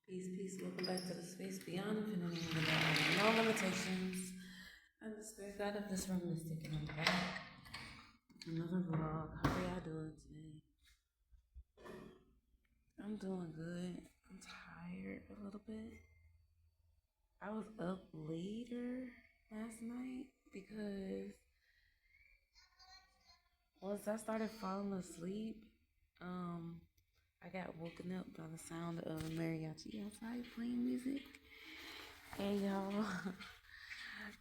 Peace, peace. Welcome back to the space beyond infinity and no limitations. I'm the spirit guide of this room, Mystic, and I'm back. Another vlog. How are y'all doing today? I'm doing good. I'm tired a little bit. I was up later last night because once I started falling asleep, um, I got woken up by the sound of mariachi outside playing music. And y'all,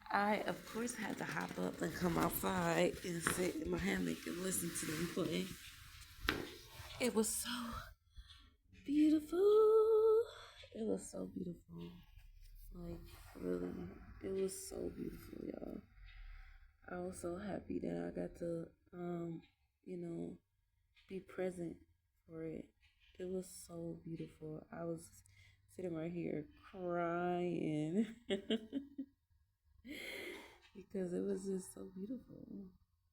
I of course had to hop up and come outside and sit in my hammock and listen to them play. It was so beautiful. It was so beautiful. Like really, it was so beautiful, y'all. I was so happy that I got to you know, be present for it. It was so beautiful. I was sitting right here crying because it was just so beautiful.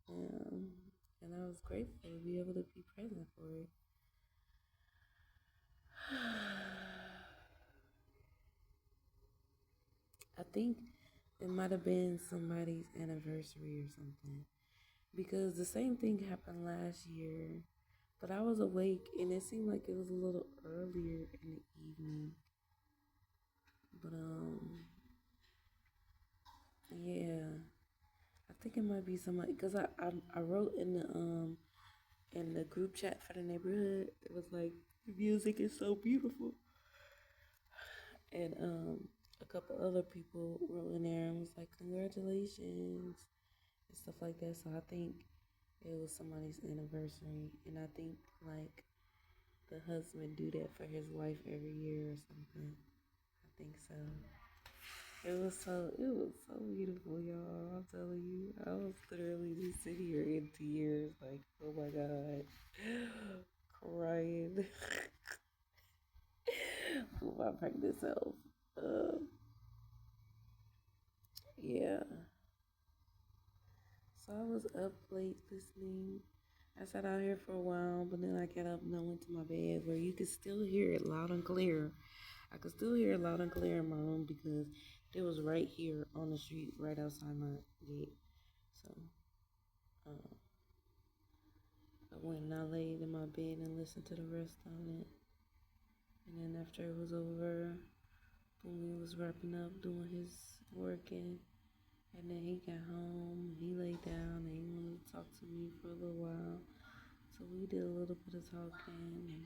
And I was grateful to be able to be present for it. I think it might have been somebody's anniversary or something because the same thing happened last year, but I was awake and it seemed like it was a little earlier in the evening. But yeah, I think it might be somebody because I wrote in the group chat for the neighborhood. It was like the music is so beautiful, and a couple other people wrote in there and was like congratulations and stuff like that. So I think it was somebody's anniversary, and I think like the husband do that for his wife every year or something. I think so. It was so beautiful, y'all. I'm telling you, I was literally just sitting here in tears, like, oh my god, crying with my pregnant self. Um, yeah. So I was up late listening. I sat out here for a while, but then I got up and I went to my bed where you could still hear it loud and clear. I could still hear it loud and clear in my room because it was right here on the street, right outside my gate. So uh, I went and I laid in my bed and listened to the rest of it. And then after it was over, Boomy was wrapping up, doing his working. And then he got home, he laid down, and he wanted to talk to me for a little while. So we did a little bit of talking, and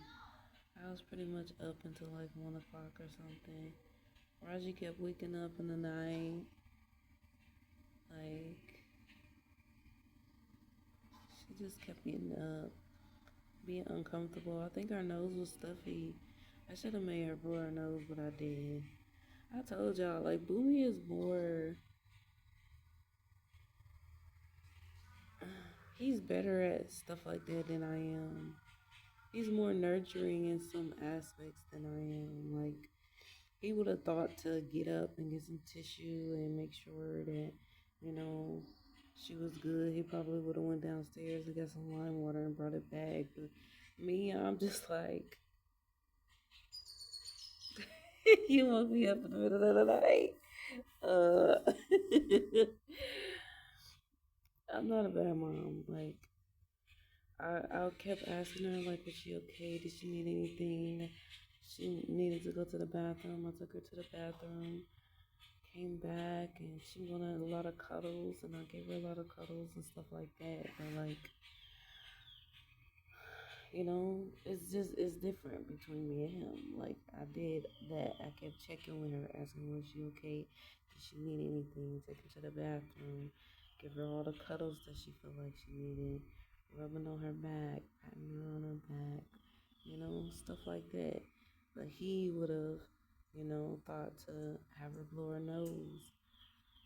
I was pretty much up until like 1 o'clock or something. Raji kept waking up in the night, like she just kept getting up, being uncomfortable. I think her nose was stuffy. I should have made her blow her nose, but I did. I told y'all, like Boomy is more. He's better at stuff like that than I am. He's more nurturing in some aspects than I am. Like he would have thought to get up and get some tissue and make sure that, you know, she was good. He probably would have went downstairs and got some lime water and brought it back. But me, I'm just like, you woke me up in the middle of the night. Uh, I'm not a bad mom. Like, I kept asking her, like, was she okay? Did she need anything? She needed to go to the bathroom. I took her to the bathroom, came back, and she wanted a lot of cuddles, and I gave her a lot of cuddles and stuff like that. But, like, you know, it's different between me and him. Like, I did that. I kept checking with her, asking, was she okay? Did she need anything? Take her to the bathroom, give her all the cuddles that she felt like she needed, rubbing on her back, patting her on her back, you know, stuff like that. But he would have, you know, thought to have her blow her nose,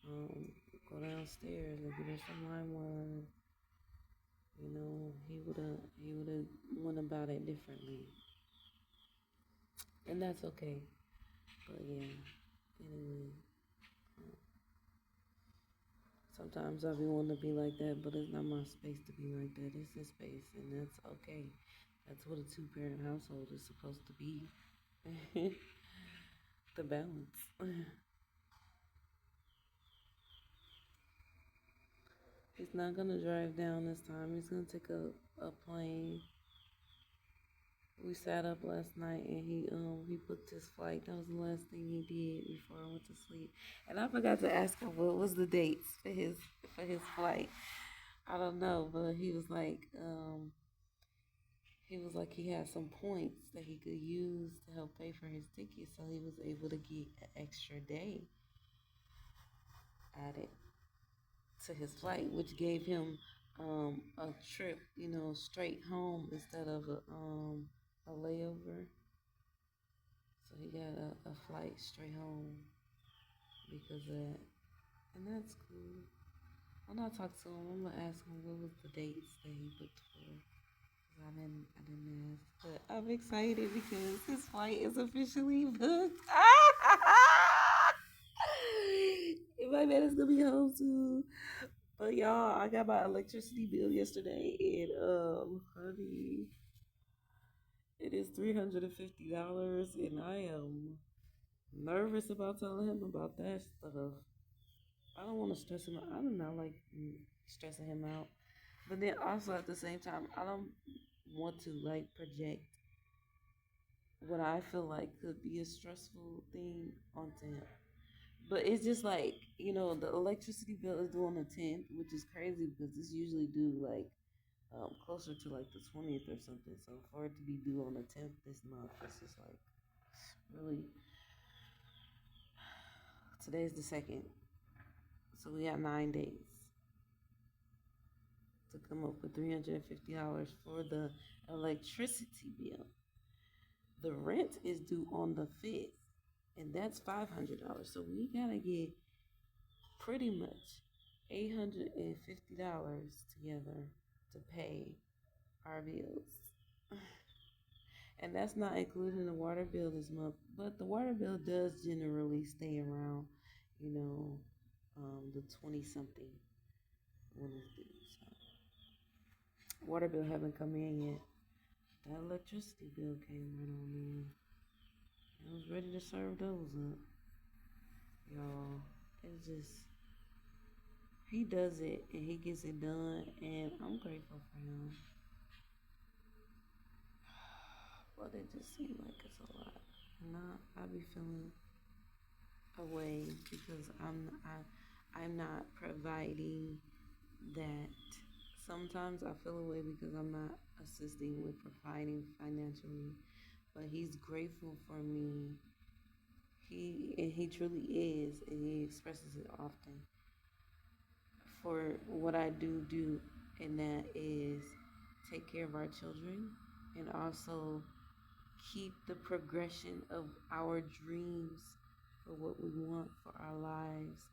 um, go downstairs and get her some lime water. You know, he would have went about it differently, and that's okay. But yeah, anyway, sometimes I be wanting to be like that, but it's not my space to be like that. It's his space, and that's okay. That's what a two-parent household is supposed to be. the balance. He's not gonna drive down this time. He's gonna take a plane. We sat up last night and he booked his flight. That was the last thing he did before I went to sleep. And I forgot to ask him what was the dates for his flight. I don't know, but he was like he had some points that he could use to help pay for his ticket, so he was able to get an extra day added to his flight, which gave him a trip, straight home instead of a layover. So he got a flight straight home because of that, and that's cool. When I talk to him, I'm gonna ask him what was the dates that he booked for. 'Cause I didn't ask, but I'm excited because his flight is officially booked. And my man is gonna be home too. But y'all, I got my electricity bill yesterday, and honey, it is $350, and I am nervous about telling him about that stuff. I don't want to stress him out. I do not like stressing him out. But then also at the same time, I don't want to like project what I feel like could be a stressful thing onto him. But it's just like, the electricity bill is due on the 10th, which is crazy because it's usually due like closer to like the 20th or something. So for it to be due on the 10th this month, it's just like really. Today's the 2nd. So we got 9 days to come up with $350 for the electricity bill. The rent is due on the 5th, and that's $500. So we gotta get pretty much $850 together to pay our bills. And that's not including the water bill this month, but the water bill does generally stay around, you know, the 20 something when it's due. So water bill haven't come in yet. That electricity bill came right on in. I was ready to serve those up. Y'all, it's just, he does it and he gets it done, and I'm grateful for him. But it just seems like it's a lot. And I be feeling away because I'm not providing that. Sometimes I feel away because I'm not assisting with providing financially, but he's grateful for me. He truly is, and he expresses it often for what I do, and that is take care of our children and also keep the progression of our dreams for what we want for our lives.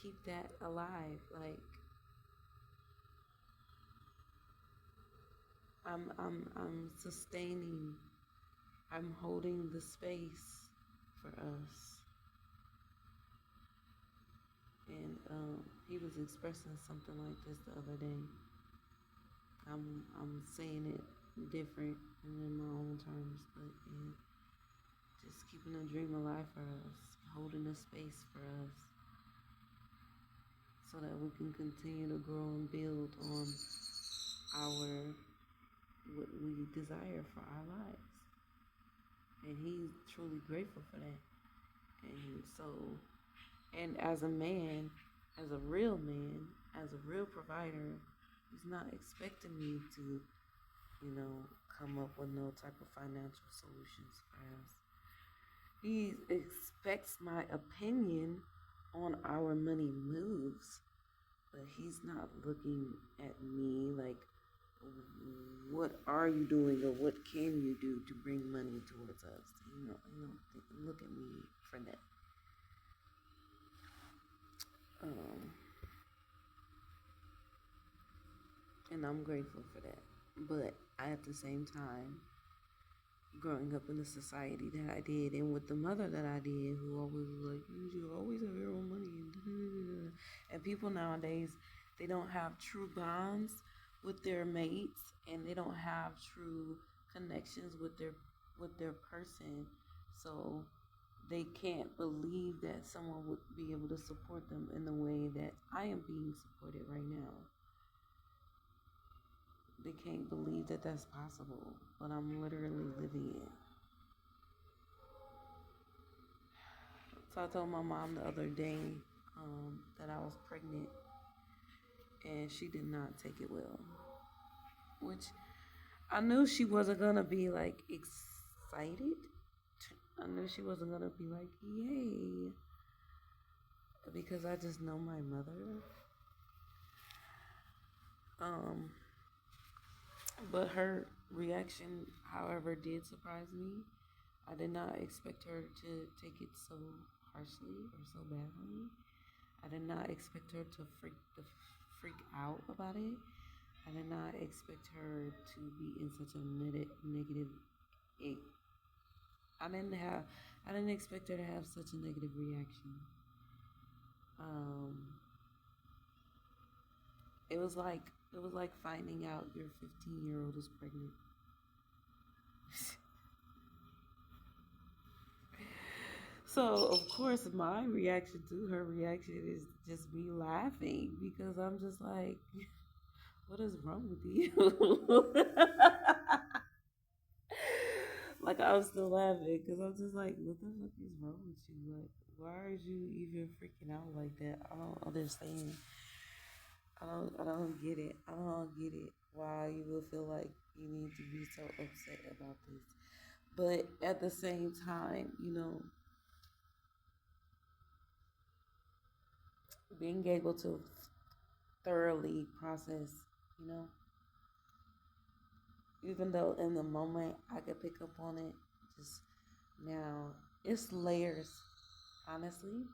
Keep that alive. Like I'm sustaining. I'm holding the space for us. And he was expressing something like this the other day. I'm saying it different and in my own terms, but yeah, just keeping a dream alive for us, holding a space for us, so that we can continue to grow and build on our what we desire for our lives. And he's truly grateful for that. And so, and as a man, as a real man, as a real provider, he's not expecting me to, come up with no type of financial solutions for us. He expects my opinion on our money moves, but he's not looking at me like, what are you doing or what can you do to bring money towards us? Look at me for that. And I'm grateful for that. But at the same time, growing up in the society that I did, and with the mother that I did, who always was like, you should always have your own money, and people nowadays, they don't have true bonds with their mates, and they don't have true connections with their with their person. So they can't believe that someone would be able to support them in the way that I am being supported right now. They can't believe that that's possible, but I'm literally living it. So I told my mom the other day that I was pregnant, and she did not take it well. Which I knew she wasn't gonna be like excited. I knew she wasn't gonna be like, yay. Because I just know my mother. Um, but her reaction, however, did surprise me. I did not expect her to take it so harshly or so badly. I did not expect her to freak out about it. I did not expect her to be in such a negative. I didn't have. I didn't expect her to have such a negative reaction. Um, it was like finding out your 15-year-old is pregnant. So of course my reaction to her reaction is just me laughing because I'm just like, what is wrong with you? Like I'm still laughing because I'm just like, what the fuck is wrong with you? Like, why are you even freaking out like that? I don't understand. I don't get it. I don't get it. Why you will feel like you need to be so upset about this. But at the same time, being able to thoroughly process, you know, even though in the moment I could pick up on it, just now it's layers. Honestly,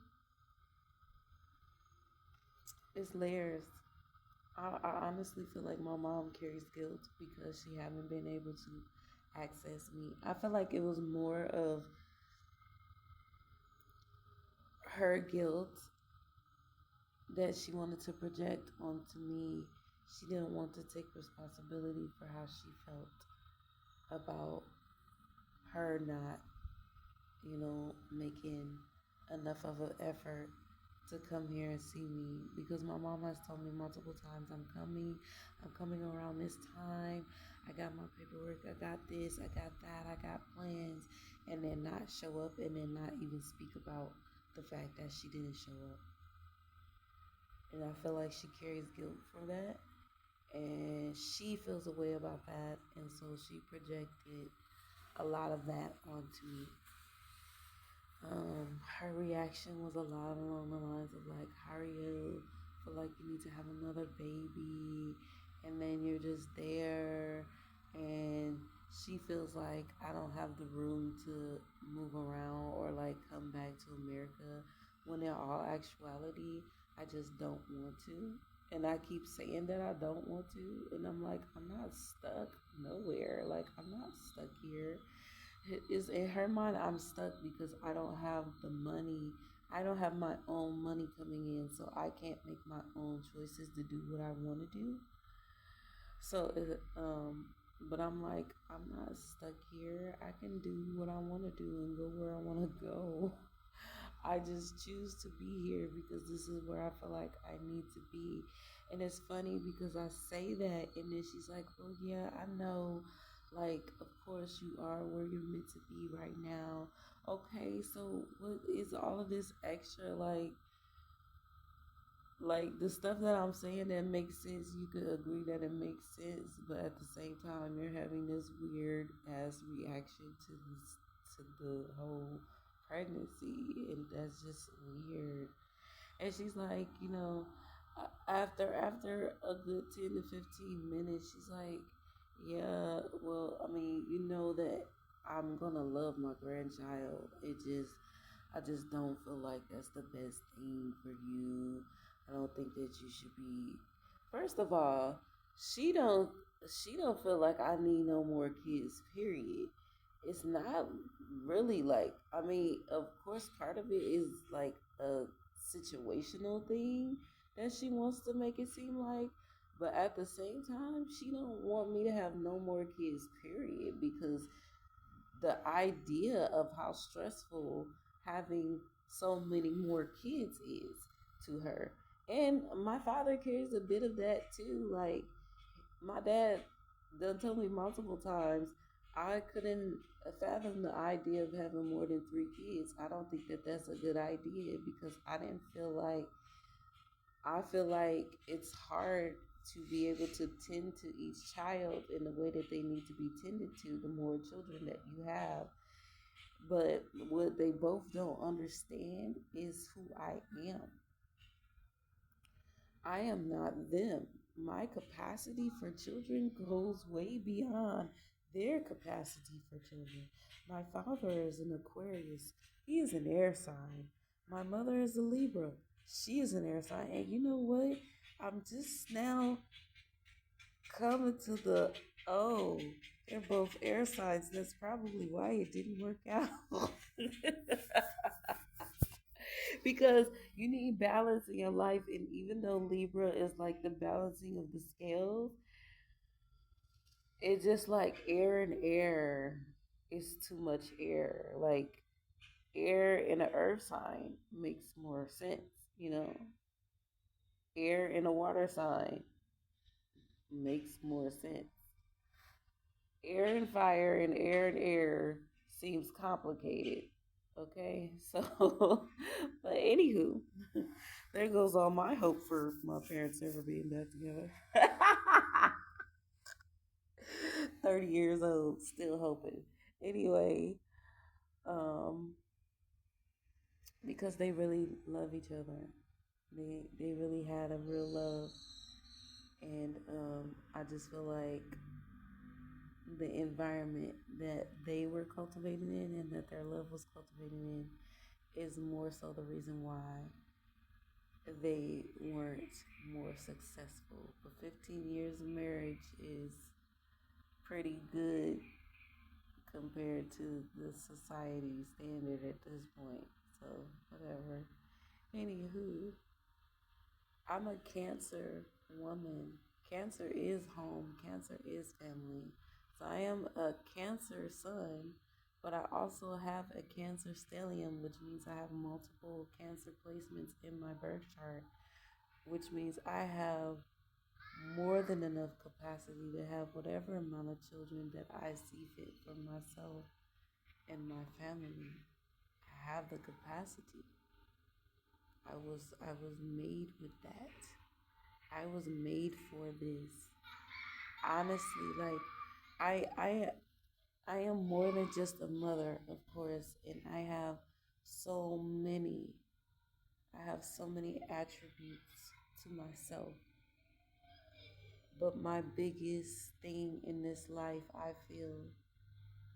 it's layers. I honestly feel like my mom carries guilt because she haven't been able to access me. I feel like it was more of her guilt that she wanted to project onto me. She didn't want to take responsibility for how she felt about her not, making enough of an effort to come here and see me because my mom has told me multiple times I'm coming around this time, I got my paperwork, I got this, I got that, I got plans, and then not show up and then not even speak about the fact that she didn't show up. And I feel like she carries guilt for that, and she feels a way about that, and so she projected a lot of that onto me. Her reaction was a lot along the lines of like, Hario, feel like you need to have another baby, and then you're just there, and she feels like I don't have the room to move around or like come back to America, when in all actuality, I just don't want to. And I keep saying that I don't want to, and I'm like, I'm not stuck nowhere. Like, I'm not stuck here. Is in her mind I'm stuck because I don't have the money. I don't have my own money coming in, so I can't make my own choices to do what I want to do. So but I'm like, I'm not stuck here. I can do what I want to do and go where I want to go. I just choose to be here because this is where I feel like I need to be. And it's funny because I say that, and then she's like, well, yeah, I know. Like, of course, you are where you're meant to be right now. Okay, so what is all of this extra? Like the stuff that I'm saying that makes sense, you could agree that it makes sense, but at the same time, you're having this weird ass reaction to the whole pregnancy, and that's just weird. And she's like, after a good 10 to 15 minutes, she's like, yeah, well, I mean, you know that I'm gonna love my grandchild. I just don't feel like that's the best thing for you. I don't think that you should be. First of all, she don't she don't feel like I need no more kids. Period. It's not really like, I mean, of course, part of it is like a situational thing that she wants to make it seem like, but at the same time, she don't want me to have no more kids. Period. Because the idea of how stressful having so many more kids is to her. And my father carries a bit of that too. Like, my dad done told me multiple times I couldn't fathom the idea of having more than three kids. I don't think that that's a good idea because I feel like it's hard to be able to tend to each child in the way that they need to be tended to the more children that you have. But what they both don't understand is who I am. I am not them. My capacity for children goes way beyond their capacity for children. My father is an Aquarius. He is an air sign. My mother is a Libra. She is an air sign. And you know what? I'm just now coming to the, oh, they're both air signs. That's probably why it didn't work out. Because you need balance in your life, and even though Libra is like the balancing of the scales, it's just like air and air is too much air. Like, air in an earth sign makes more sense, you know. Air in a water sign makes more sense. Air and fire and air seems complicated. Okay, so, but anywho, there goes all my hope for my parents ever being back together. 30 years old, still hoping. Anyway, um, because they really love each other. They really had a real love, and I just feel like the environment that they were cultivated in and that their love was cultivated in is more so the reason why they weren't more successful. But 15 years of marriage is pretty good compared to the society standard at this point. So, whatever. Anywho, I'm a Cancer woman. Cancer is home, Cancer is family. So, I am a Cancer sun, but I also have a Cancer stellium, which means I have multiple Cancer placements in my birth chart, which means I have more than enough capacity to have whatever amount of children that I see fit for myself and my family. I have the capacity. I was made with that. I was made for this. Honestly, like, I I I am more than just a mother, of course, and I have so many attributes to myself. But my biggest thing in this life, I feel,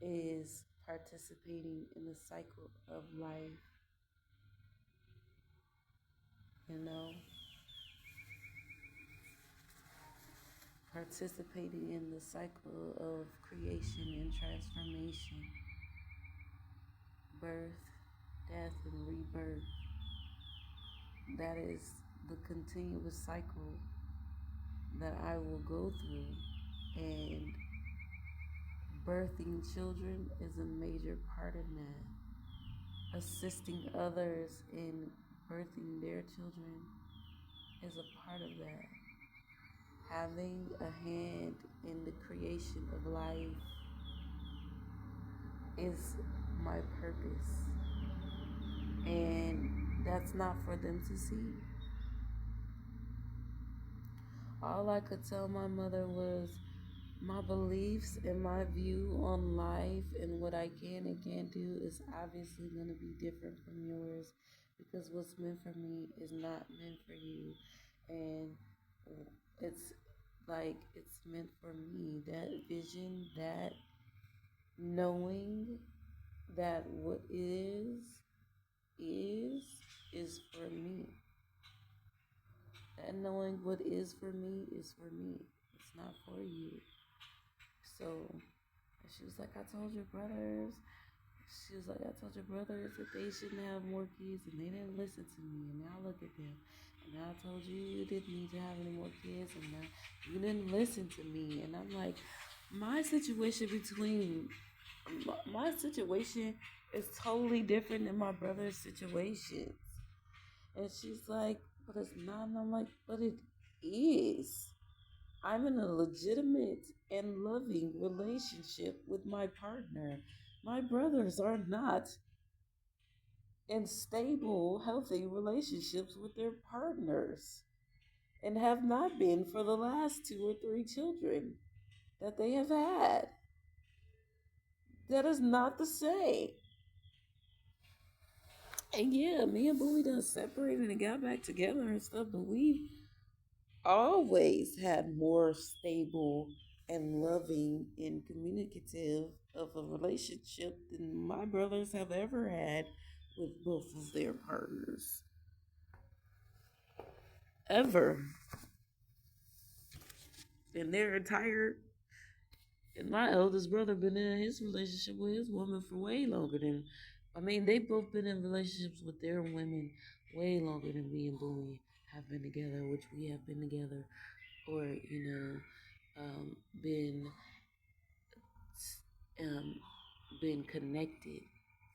is participating in the cycle of life, you know, participating in the cycle of creation and transformation, birth, death, and rebirth. That is the continuous cycle that I will go through. And birthing children is a major part of that. Assisting others in birthing their children is a part of that. Having a hand in the creation of life is my purpose. And that's not for them to see. All I could tell my mother was my beliefs and my view on life and what I can and can't do is obviously going to be different from yours because what's meant for me is not meant for you. And it's like it's meant for me. That vision, that knowing that what is is for me. That knowing what is for me is for me. It's not for you. So she was like, I told your brothers. She was like, I told your brothers that they shouldn't have more kids and they didn't listen to me. And now look at them. And now I told you you didn't need to have any more kids and now you didn't listen to me. And I'm like, my situation between my situation is totally different than my brother's situations. And she's like, but it's not. And I'm like, but it is. I'm in a legitimate and loving relationship with my partner. My brothers are not in stable, healthy relationships with their partners and have not been for the last 2 or 3 children that they have had. That is not the same. And yeah, me and Bowie done separated and got back together and stuff, but we always had more stable and loving and communicative of a relationship than my brothers have ever had with both of their partners. Ever. In their entire and my eldest brother been in his relationship with his woman for way longer than they both been in relationships with their women way longer than me and Bowie have been together, which we have been together or, been um, been connected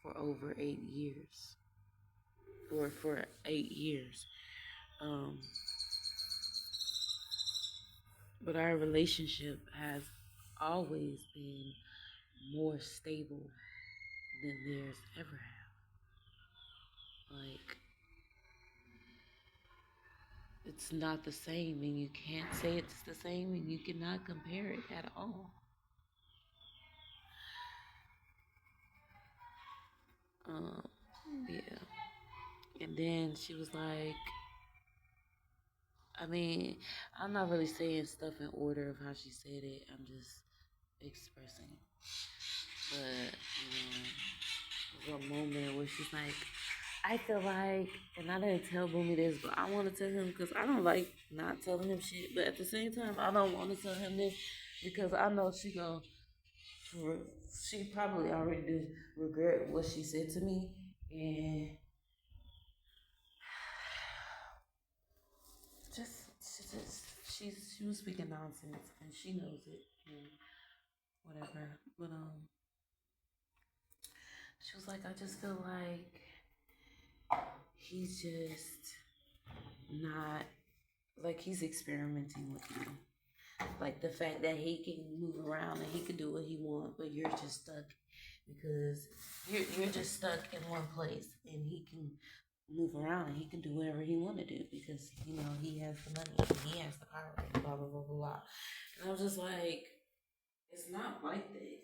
for over 8 years, or for 8 years. Um, but our relationship has always been more stable than theirs ever have. Like, it's not the same, and you can't say it's the same, and you cannot compare it at all. Um, yeah. And then she was like, I'm not really saying stuff in order of how she said it. I'm just expressing. But, there's a moment where she's like, I feel like, and I didn't tell Boomy this, but I want to tell him because I don't like not telling him shit. But at the same time, I don't want to tell him this because I know she probably already did regret what she said to me. And she was speaking nonsense and she knows it and whatever. But she was like, I just feel like he's just not, like, he's experimenting with you. Like the fact that he can move around and he can do what he wants, but you're just stuck because you're just stuck in one place, and he can move around and he can do whatever he want to do because he has the money and he has the power and blah blah blah blah blah. And I was just like, it's not like that.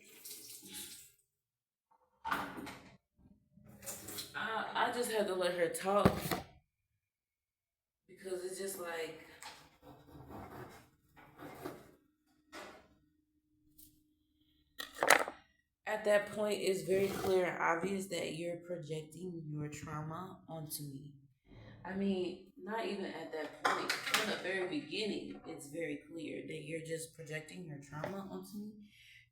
I just had to let her talk because it's just like, at that point, it's very clear and obvious that you're projecting your trauma onto me. Not even at that point. From the very beginning, it's very clear that you're just projecting your trauma onto me.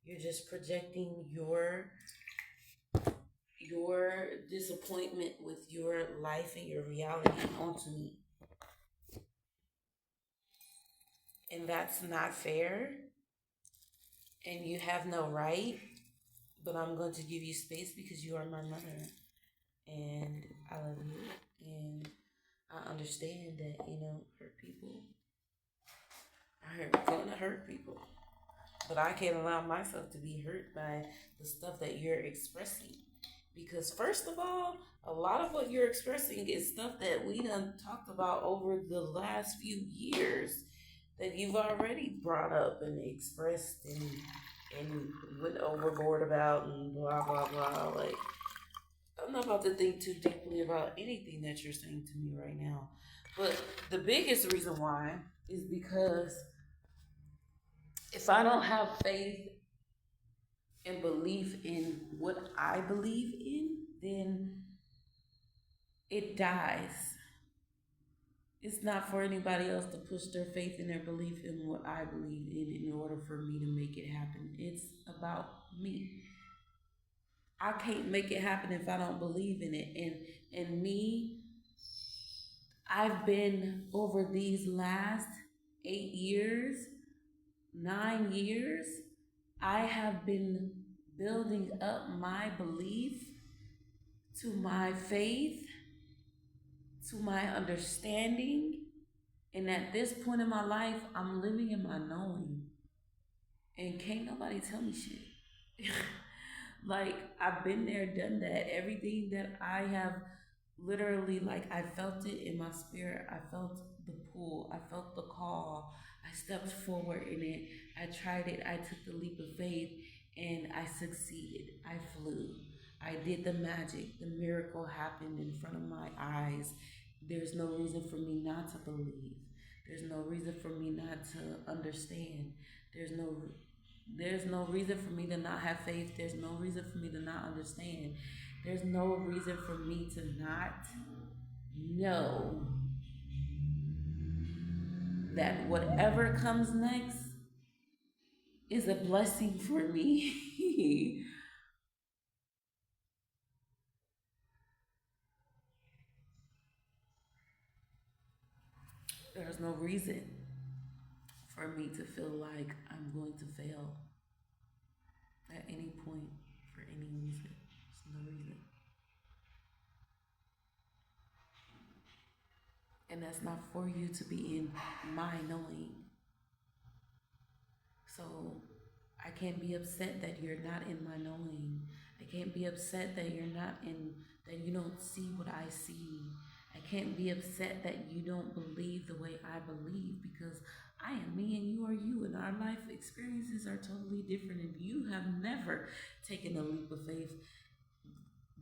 You're just projecting your disappointment with your life and your reality onto me. And that's not fair. And you have no right. But I'm going to give you space because you are my mother. And I love you. And I understand that, hurt people are going to hurt people. But I can't allow myself to be hurt by the stuff that you're expressing. Because first of all, a lot of what you're expressing is stuff that we done talked about over the last few years that you've already brought up and expressed and went overboard about and blah blah blah. Like, I'm not about to think too deeply about anything that you're saying to me right now. But the biggest reason why is because if I don't have faith and belief in what I believe in, then it dies. It's not for anybody else to push their faith and their belief in what I believe in order for me to make it happen. It's about me. I can't make it happen if I don't believe in it. And me, I've been over these last 8 years, 9 years, I have been building up my belief to my faith, to my understanding. And at this point in my life, I'm living in my knowing. And can't nobody tell me shit. Like, I've been there, done that. Everything that I have literally, like, I felt it in my spirit. I felt the pull. I felt the call. I stepped forward in it. I tried it. I took the leap of faith and I succeeded. I flew. I did the magic. The miracle happened in front of my eyes. There's no reason for me not to believe. There's no reason for me not to understand. There's no there's no reason for me to not have faith. There's no reason for me to not understand. There's no reason for me to not know that whatever comes next is a blessing for me. There's no reason for me to feel like I'm going to fail at any point for any reason. There's no reason. And that's not for you to be in my knowing. So I can't be upset that you're not in my knowing. I can't be upset that you're not in, that you don't see what I see. I can't be upset that you don't believe the way I believe, because I am me and you are you, and our life experiences are totally different, and you have never taken a leap of faith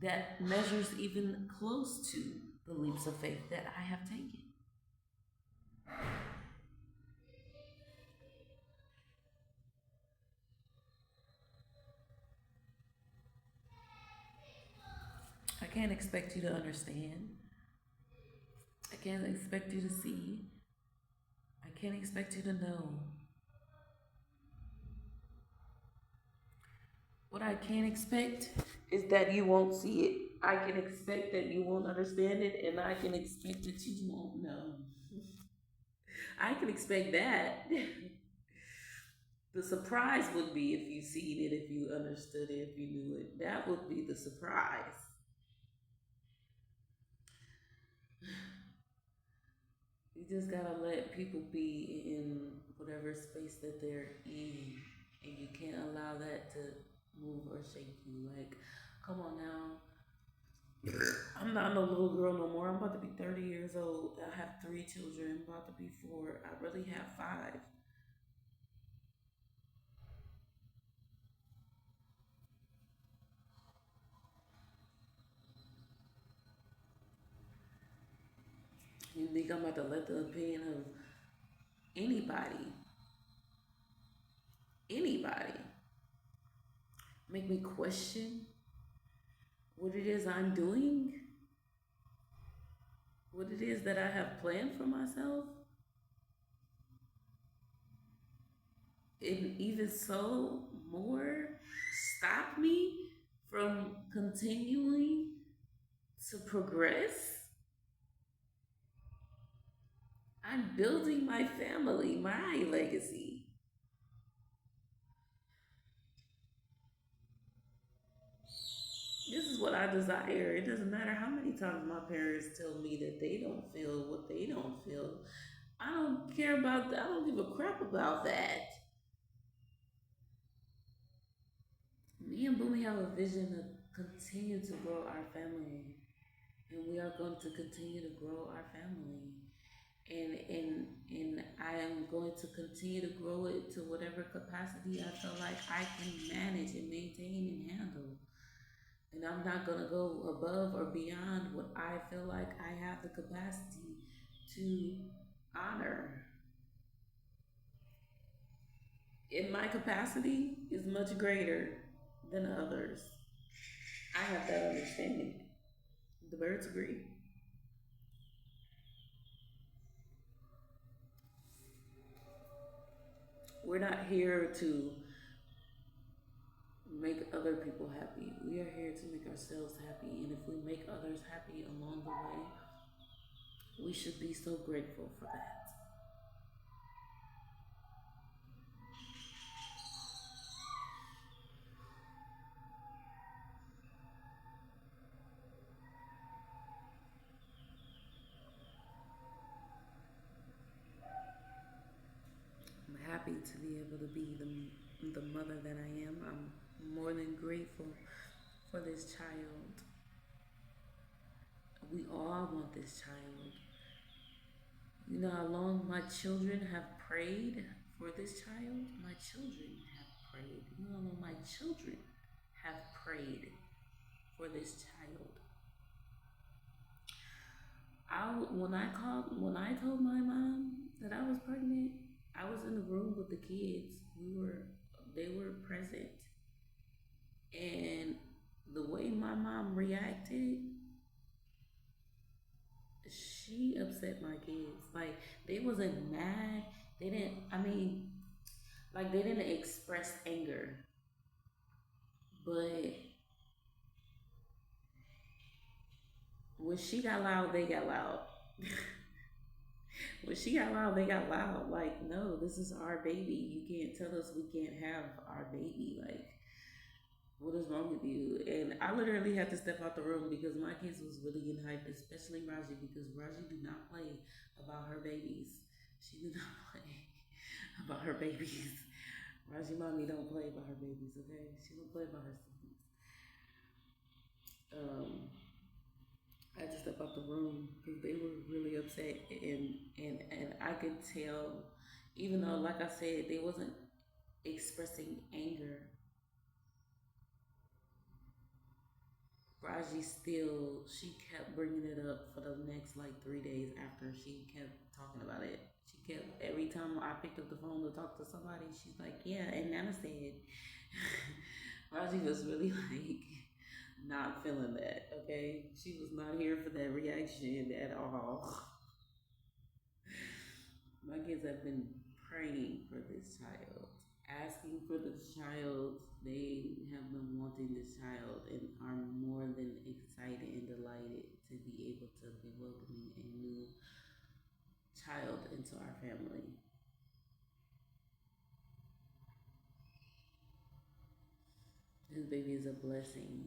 that measures even close to the leaps of faith that I have taken. I can't expect you to understand. I can't expect you to see. I can't expect you to know. What I can't expect is that you won't see it. I can expect that you won't understand it, and I can expect that you won't know. I can expect that. The surprise would be if you seen it, if you understood it, if you knew it. That would be the surprise. You just gotta let people be in whatever space that they're in, and you can't allow that to move or shake you. Like, come on now. I'm not no little girl no more. I'm about to be 30 years old. I have 3 children. I'm about to be 4. I really have 5. You think I'm about to let the opinion of anybody, make me question what it is I'm doing? What it is that I have planned for myself? And even so, more stop me from continuing to progress? I'm building my family, my legacy. This is what I desire. It doesn't matter how many times my parents tell me that they don't feel what they don't feel. I don't care about that. I don't give a crap about that. Me and Boomy have a vision to continue to grow our family. And we are going to continue to grow our family. And I am going to continue to grow it to whatever capacity I feel like I can manage and maintain and handle. And I'm not going to go above or beyond what I feel like I have the capacity to honor. And my capacity is much greater than others. I have that understanding. The birds agree. We're not here to make other people happy. We are here to make ourselves happy. And if we make others happy along the way, we should be so grateful for that. happy to be able to be the mother that I am. I'm more than grateful for this child. We all want this child. You know how long my children have prayed for this child? My children have prayed. You know, my children have prayed for this child. When I told my mom that I was pregnant, I was in the room with the kids. They were present, and the way my mom reacted, she upset my kids. Like, they wasn't mad. They didn't. I mean, like, they didn't express anger, but when she got loud, they got loud. When she got loud, they got loud. Like, no, this is our baby. You can't tell us we can't have our baby. Like, what is wrong with you? And I literally had to step out the room because my kids was really getting hyped, especially Raji, because Raji do not play about her babies. She do not play about her babies. Raji mommy don't play about her babies, okay? She don't play about her siblings. I had to step out the room because they were really upset, and I could tell, even though, like I said, they wasn't expressing anger. Raji still, she kept bringing it up for the next like 3 days after she kept talking about it. She kept, every time I picked up the phone to talk to somebody, she's like, yeah, and Nana said. Raji was really like not feeling that, okay? She was not here for that reaction at all. My kids have been praying for this child, asking for this child. They have been wanting this child and are more than excited and delighted to be able to be welcoming a new child into our family. This baby is a blessing.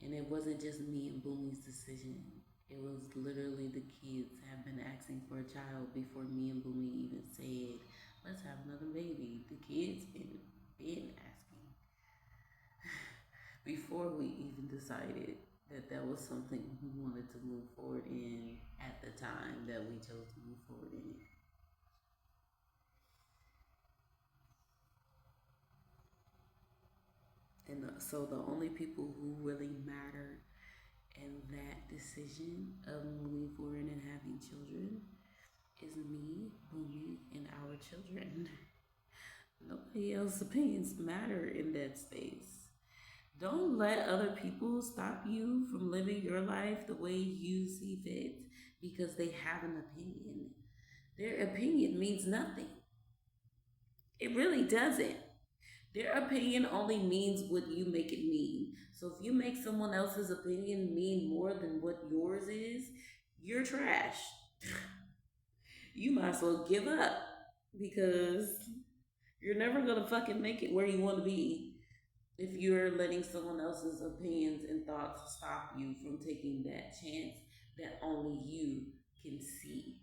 And it wasn't just me and Boomie's decision. It was literally the kids have been asking for a child before me and Boomie even said, let's have another baby. The kids been asking before we even decided that that was something we wanted to move forward in at the time that we chose to move forward in it. And so the only people who really matter in that decision of moving forward and having children is me, Boomie, and our children. Nobody else's opinions matter in that space. Don't let other people stop you from living your life the way you see fit because they have an opinion. Their opinion means nothing. It really doesn't. Their opinion only means what you make it mean. So if you make someone else's opinion mean more than what yours is, you're trash. You might as well give up because you're never gonna fucking make it where you want to be if you're letting someone else's opinions and thoughts stop you from taking that chance that only you can see.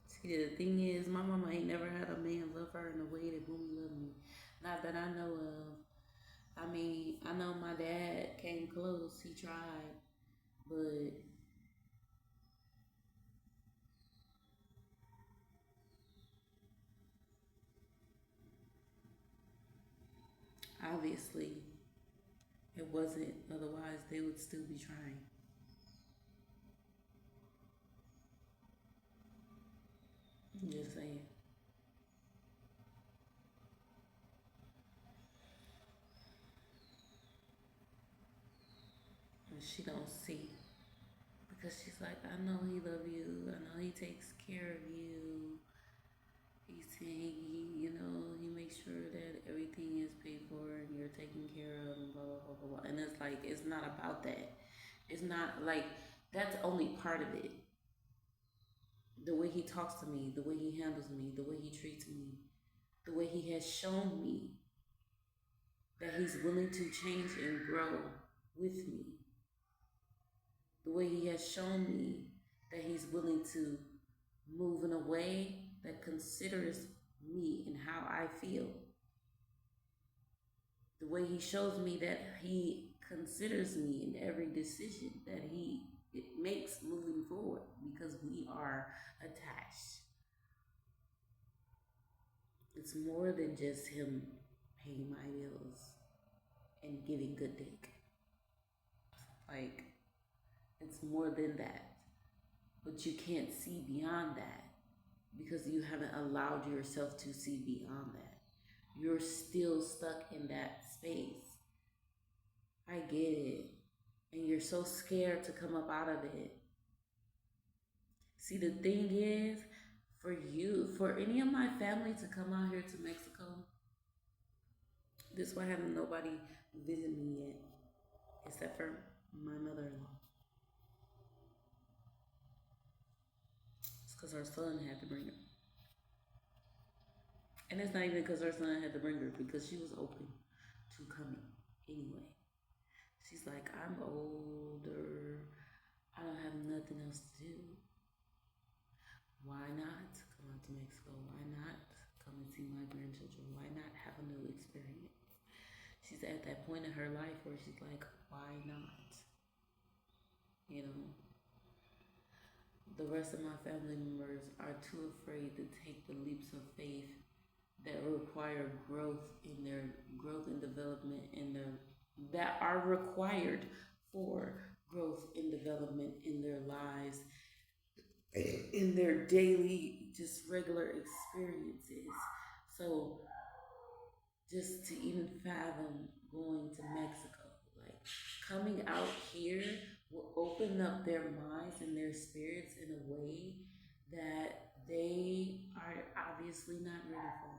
See, the thing is, my mama ain't never had a man love her in the way that Boomie loved me. Not that I know of. I mean, I know my dad came close. He tried, but obviously it wasn't. Otherwise, they would still be trying. I'm just saying. And she don't see because she's like, I know he love you. I know he takes care of you. He's saying he makes sure that everything is paid for and you're taken care of and blah blah blah blah blah. And it's like it's not about that. It's not like that's only part of it. The way he talks to me, the way he handles me, the way he treats me, the way he has shown me that he's willing to change and grow with me. The way he has shown me that he's willing to move in a way that considers me and how I feel. The way he shows me that he considers me in every decision that it makes moving forward because we are attached. It's more than just him paying my bills and giving good dick. Like, it's more than that. But you can't see beyond that because you haven't allowed yourself to see beyond that. You're still stuck in that space. I get it. And you're so scared to come up out of it. See, the thing is, for any of my family to come out here to Mexico, this is why I haven't nobody visit me yet, except for my mother-in-law. It's because her son had to bring her. And it's not even because her son had to bring her, because she was open to coming anyway. She's like, I'm older. I don't have nothing else to do. Why not come out to Mexico? Why not come and see my grandchildren? Why not have a new experience? She's at that point in her life where she's like, why not? You know? The rest of my family members are too afraid to take the leaps of faith that require growth in their growth and development that are required for growth and development in their lives, in their daily, just regular experiences. So just to even fathom going to Mexico, like coming out here will open up their minds and their spirits in a way that they are obviously not ready for.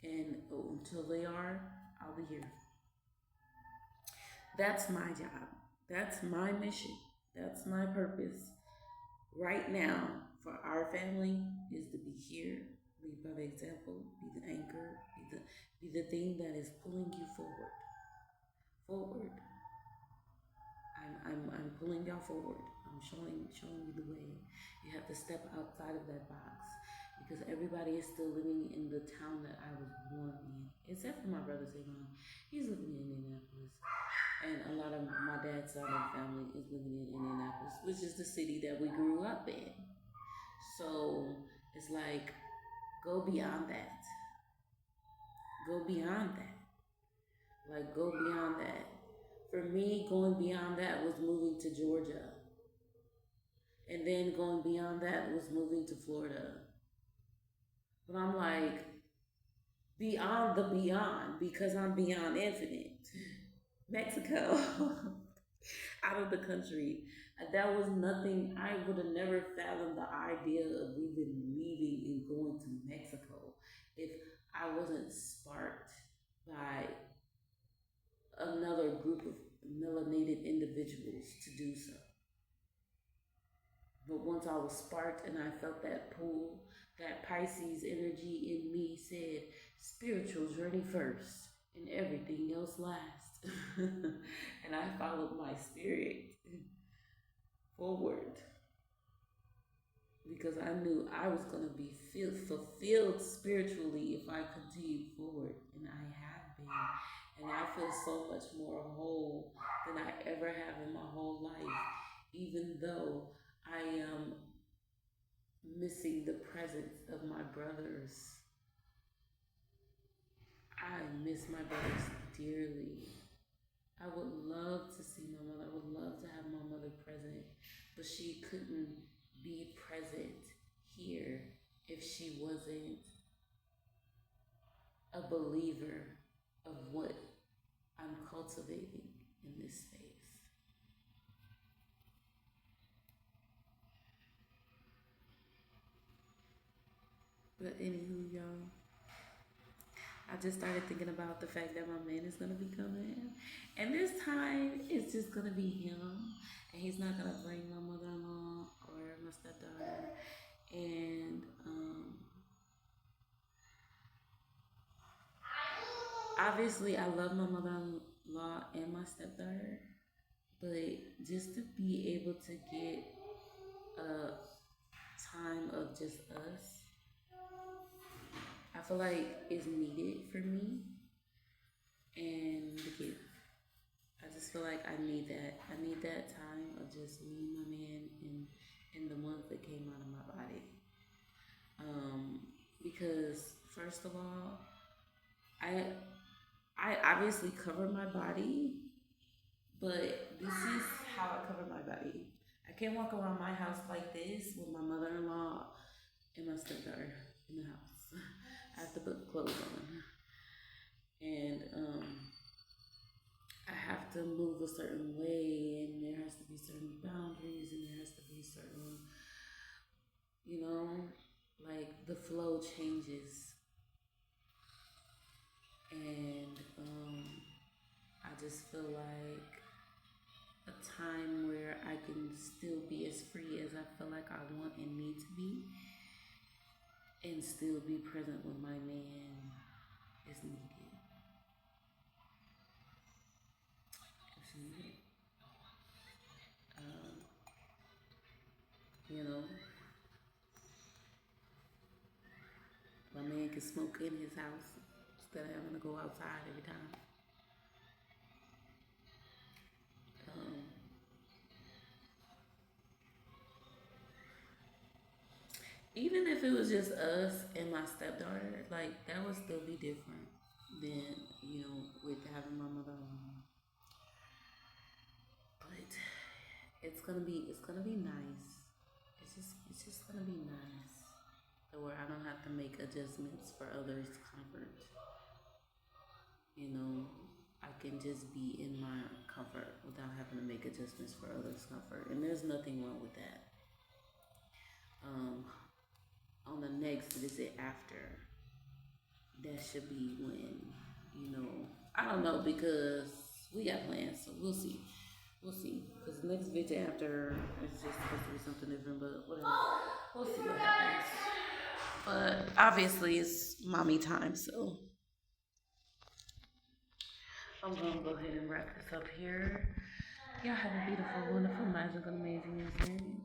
And until they are, I'll be here. That's my job. That's my mission. That's my purpose. Right now, for our family, is to be here, lead by the example, be the anchor, be the thing that is pulling you forward. Forward. I'm pulling y'all forward. I'm showing you the way. You have to step outside of that box. Because everybody is still living in the town that I was born in, except for my brother Savon. He's living in Indianapolis, and a lot of my dad's side of the family is living in Indianapolis, which is the city that we grew up in. So it's like, go beyond that. Go beyond that. Like, go beyond that. For me, going beyond that was moving to Georgia, and then going beyond that was moving to Florida. But I'm like, beyond the beyond, because I'm beyond infinite. Mexico, out of the country. That was nothing. I would have never fathomed the idea of even leaving and going to Mexico if I wasn't sparked by another group of melanated individuals to do so. But once I was sparked and I felt that pull, that Pisces energy in me said, spiritual journey first and everything else last. And I followed my spirit forward because I knew I was going to be fulfilled spiritually if I continued forward. And I have been. And I feel so much more whole than I ever have in my whole life, even though I am missing the presence of my brothers. I miss my brothers dearly. I would love to see my mother. I would love to have my mother present, but she couldn't be present here if she wasn't a believer of what I'm cultivating in this space. But anywho, y'all, I just started thinking about the fact that my man is gonna be coming, and this time it's just gonna be him, and he's not gonna bring my mother-in-law or my stepdaughter. And obviously, I love my mother-in-law and my stepdaughter, but just to be able to get a time of just us, I feel like is needed for me. And because I just feel like I need that. I need that time of just me and my man and the ones that came out of my body. Um, because first of all, I I obviously cover my body, but this is how I cover my body. I can't walk around my house like this with my mother-in-law and my stepdaughter in the house. I have to put clothes on, and I have to move a certain way, and there has to be certain boundaries, and there has to be certain, you know, like the flow changes, and I just feel like a time where I can still be as free as I feel like I want and need to be, and still be present with my man is needed. It's needed. Um, you know, my man can smoke in his house instead of having to go outside every time. Um, Even if it was just us and my stepdaughter, like that would still be different than with having my mother home. But it's gonna be nice. It's just gonna be nice, to where I don't have to make adjustments for others' comfort. You know, I can just be in my comfort without having to make adjustments for others' comfort, and there's nothing wrong with that. Um, on the next visit after, that should be when, I don't know, because we got plans, so we'll see. We'll see. Because the next visit after is just supposed to be something different, but whatever. We'll see what happens. But obviously, it's mommy time, so I'm gonna go ahead and wrap this up here. Y'all have a beautiful, wonderful, magical, amazing, insane